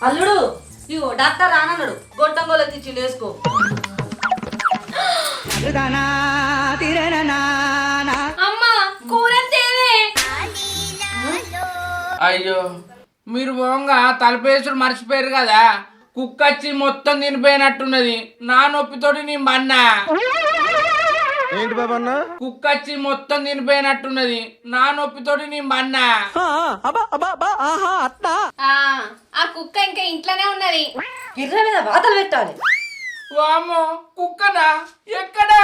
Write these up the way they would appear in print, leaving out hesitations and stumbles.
అల్లుడు ఇగో డాక్టర్ రానన్నాడు గొట్టంగోలు తెచ్చి వేసుకో. అమ్మా కూరంతేనే. అయ్యో మీరు పోంగా తలపేసుడు మర్చిపోయారు కదా, కుక్క వచ్చి మొత్తం తినిపోయినట్టున్నది. నా నొప్పితోటి నీ మన్నా ఏంటి బాబన్న? కుక్క వచ్చి మొత్తం తినిపోయినట్టున్నది. నా నొప్పితోటి నీ మన్నా ఆ కుక్క ఇంకా ఇంట్లోనే ఉన్నది. గిర్ర మీద వాతలు పెట్టాలి. వామో కుక్కనా? ఎక్కడా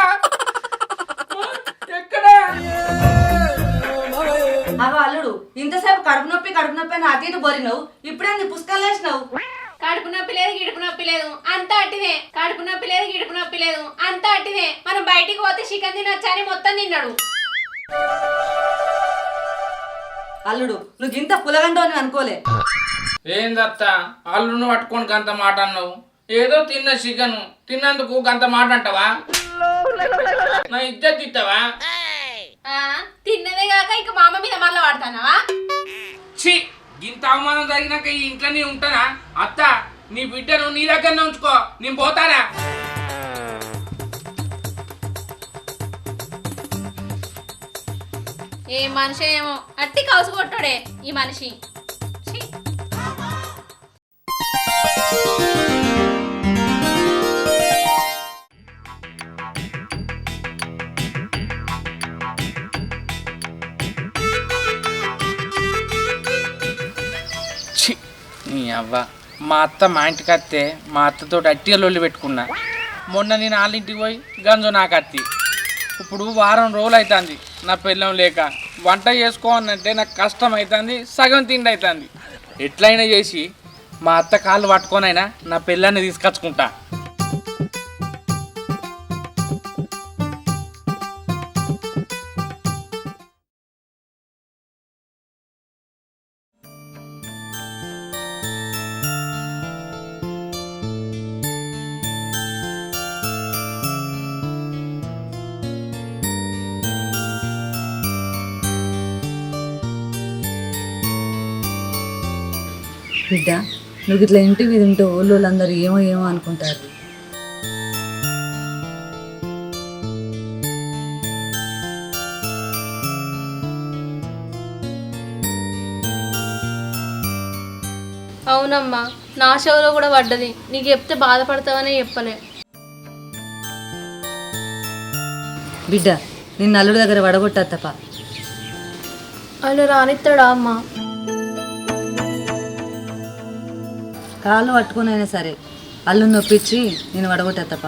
ఎక్కడా? అవ అల్లుడు ఇంతసేపు కడుపు నొప్పి అని అటు ఇటు బొరినావు, ఇప్పుడే నీ పుస్తకాలు వేసినావు. కడుపు నొప్పి లేదు గిడుపు నొప్పి లేదు అంతా అట్టిదే. కడుపు నొప్పి లేదు గిడుపు నొప్పి లేదు అంతా అట్టిదే. మనం బయటికి పోతే చికెన్ తినొచ్చని మొత్తం తిన్నాడు. అల్లుడు నువ్వు ఇంత పులగండో అని అనుకోలే. ఏందత్త అల్లును పట్టుకొని గంత మాట అన్నావు? ఏదో తిన్న చికెన్ తిన్నందుకు గంత మాట అంటావా? నా ఇజ్జత్ ఇస్తావా? తిన్నదే కాక ఇక మా అమ్మ మీద మళ్ళా వాడతానావా? ఛీ, ఇంత అవమానం జరిగినాక ఈ ఇంట్లోనే ఉంటానా? అత్త నీ బిడ్డను నీ దగ్గరనే ఉంచుకో, నేను పోతానా? ఏ మనిషి ఏమో అట్టి కౌసు కొట్టాడే ఈ మనిషి. ఛీ. ఛీ, నీ అవ్వ మా అత్త మా ఇంటికి వస్తే మా అత్తతో అట్టిగా లొల్లి పెట్టుకున్నా. మొన్న నేను వాళ్ళ ఇంటికి పోయి గంజు నాకు అత్తి. ఇప్పుడు వారం రోజులు అవుతుంది నా పిల్లం లేక. వంట చేసుకోవాలంటే నాకు కష్టం అవుతుంది, సగం తిండి అవుతుంది. ఎట్లయినా చేసి మా అత్త కాళ్ళు పట్టుకొనైనా నా పిల్లాన్ని తీసుకొచ్చుకుంటా. బిడ్డ నువ్వు ఇట్లా ఇంటి మీద ఉంటే ఊళ్ళోళ్ళందరూ ఏమో ఏమో అనుకుంటారు. అవునమ్మా నా షోలో కూడా పడ్డది. నీకు చెప్తే బాధపడతావనే చెప్పలే. బిడ్డ నిన్ను అల్లుడి దగ్గర వడగొట్టా తప్ప. ఆయన రానిస్తాడా అమ్మా? కాళ్ళు పట్టుకునైనా సరే అల్లుని నొప్పించి నేను వడగొట్టా తప్ప.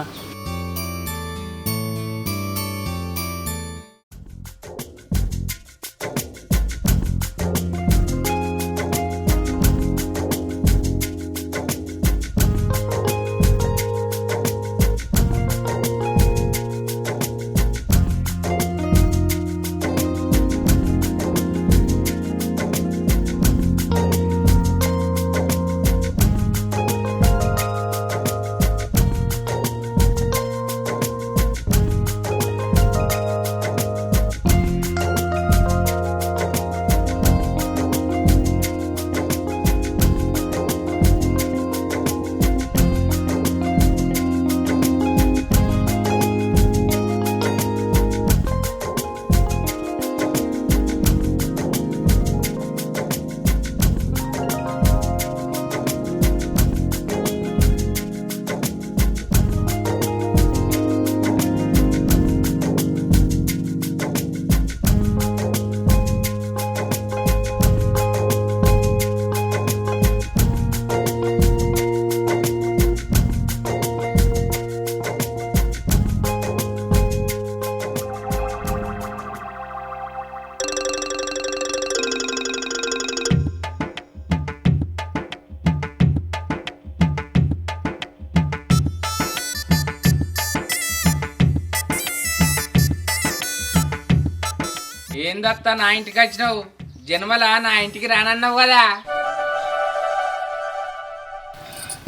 ఏందత్త నా ఇంటికి వచ్చినావు? జన్మల నా ఇంటికి రానన్నావు కదా.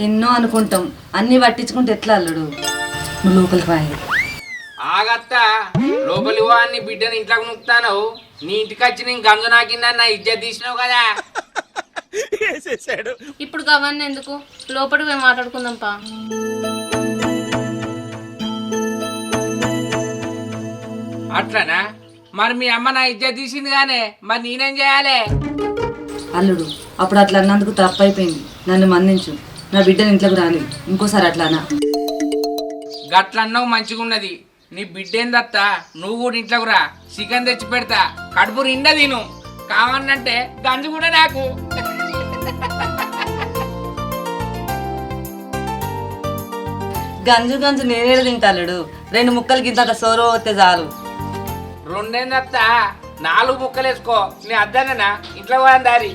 ఎన్నో అనుకుంటాం, అన్నీ పట్టించుకుంటే ఎట్లా అల్లుడు? నువ్వు లోపలికి రాయి. ఆగత్త లోపలి వాడిని బిడ్డని ఇంట్లోకి నొక్కుతాను. నీ ఇంటికి వచ్చి నేను గంజు నాకిందని నా ఇజ్జత్ తీసినావు కదా. ఇప్పుడు గవన్నీ ఎందుకు లోపలికి పోయి మాట్లాడుకుందాం పా. అట్లనా? మరి మీ అమ్మ నా ఇజ్జత్ తీసింది గానే, మరి నేనేం చేయాలి? అల్లుడు అప్పుడు అట్లా అన్నందుకు తప్పైపోయింది, నన్ను మన్నించు. నా బిడ్డని ఇంట్లోకి రాని, ఇంకోసారి అట్లానా. గట్లన్నావు మంచిగున్నది. నీ బిడ్డేందత్త, నువ్వు కూడా ఇంట్లోకి రా, చికెన్ తెచ్చి పెడతా, కడుపు నిండా తిను. కావన్నంటే గంజు కూడా నాకు. గంజు గంజు నేనే తింటా అల్లుడు. 2 ముక్కలు గింత సోరో వస్తే చాలు. రెండేందత్త, 4 ముక్కలు వేసుకో. నీ అద్దననా ఇంట్లో కూడా దారి.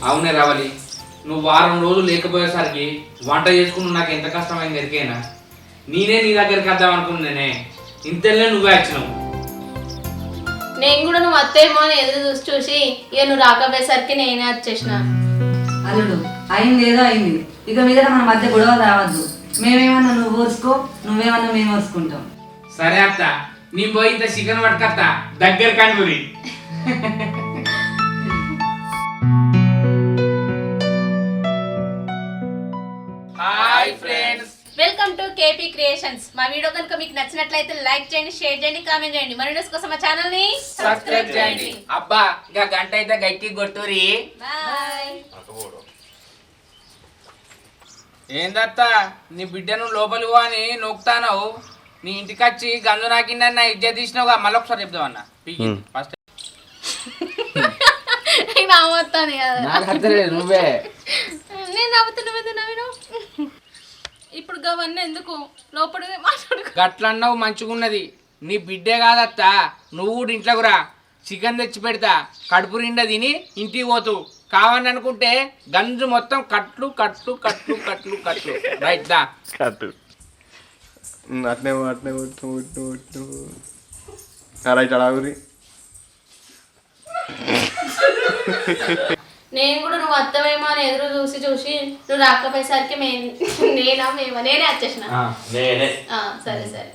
అవునే రావాలి, నువ్వు వారం రోజులు లేకపోయేసరికి వంట చేసుకుని నాకు ఎంత కష్టమైంది ఎరికైనా. నేనే నీ దగ్గరికి వద్దాం అనుకున్నానే, ఇంతలే నువ్వే వచ్చినావు. నేను కూడా నువ్వు అత్తేమో అని ఎదురు చూసి ఇక నువ్వు రాకపోయేసరికి నేనే వచ్చేసిన. అల్లుడు అయింది ఏదో అయింది, ఇక మీద మన మధ్య గొడవ రావద్దు. మేమేమన్నా నువ్వు ఓర్చుకో, నువ్వేమన్నా మేము ఓర్చుకుంటాం. సరే అత్త, నీ పోయి ఇంత చికెన్ పట్టుకత్తా, దగ్గర కంటూరి. Hi friends, welcome to KP creations. మా వీడియో కనుక మీకు నచ్చినట్లయితే లైక్ చేయండి, షేర్ చేయండి, కామెంట్ చేయండి. మరి వీడియోస్ కోసం మా ఛానల్ ని సబ్స్క్రైబ్ చేయండి. అబ్బా ఇక గంట అయితే గట్టి కొట్టురి. బాయ్. ఏందత్త, నీ బిడ్డను లోపలి పో అని నొక్కుతానవు. నీ ఇంటికి వచ్చి గంజు నాకిందని నా ఇజ్జత్ తీసినావుగా. మళ్ళీ ఒకసారి చెప్దామన్నా. ఫస్ట్ నవ్వుతాను కదా, నాకు అర్థలేదు, నువ్వే. నేను నవ్వుతున్నా. ఇప్పుడు గవన్నీ ఎందుకు లోపలికి మాట్లాడుకో. గట్లన్నావు మంచిగున్నది. నీ బిడ్డే కాదత్త, నువ్వు కూడా ఇంట్లోకి రా, చికెన్ తెచ్చి పెడతా, కడుపు నిండా తిని ఇంటికి పోతూ. కావని అనుకుంటే గంజు మొత్తం కట్లు కట్లు కట్లు కట్లు కట్లు. రైట్ దా కట్టు అట్నే అట్నే ఒట్టు రైట్ అడాగురి. నేను కూడా నువ్వు అత్తమేమో అని ఎదురు చూసి నువ్వు రాకపోయేసరికి నేనే వచ్చేసిన. సరే సరే.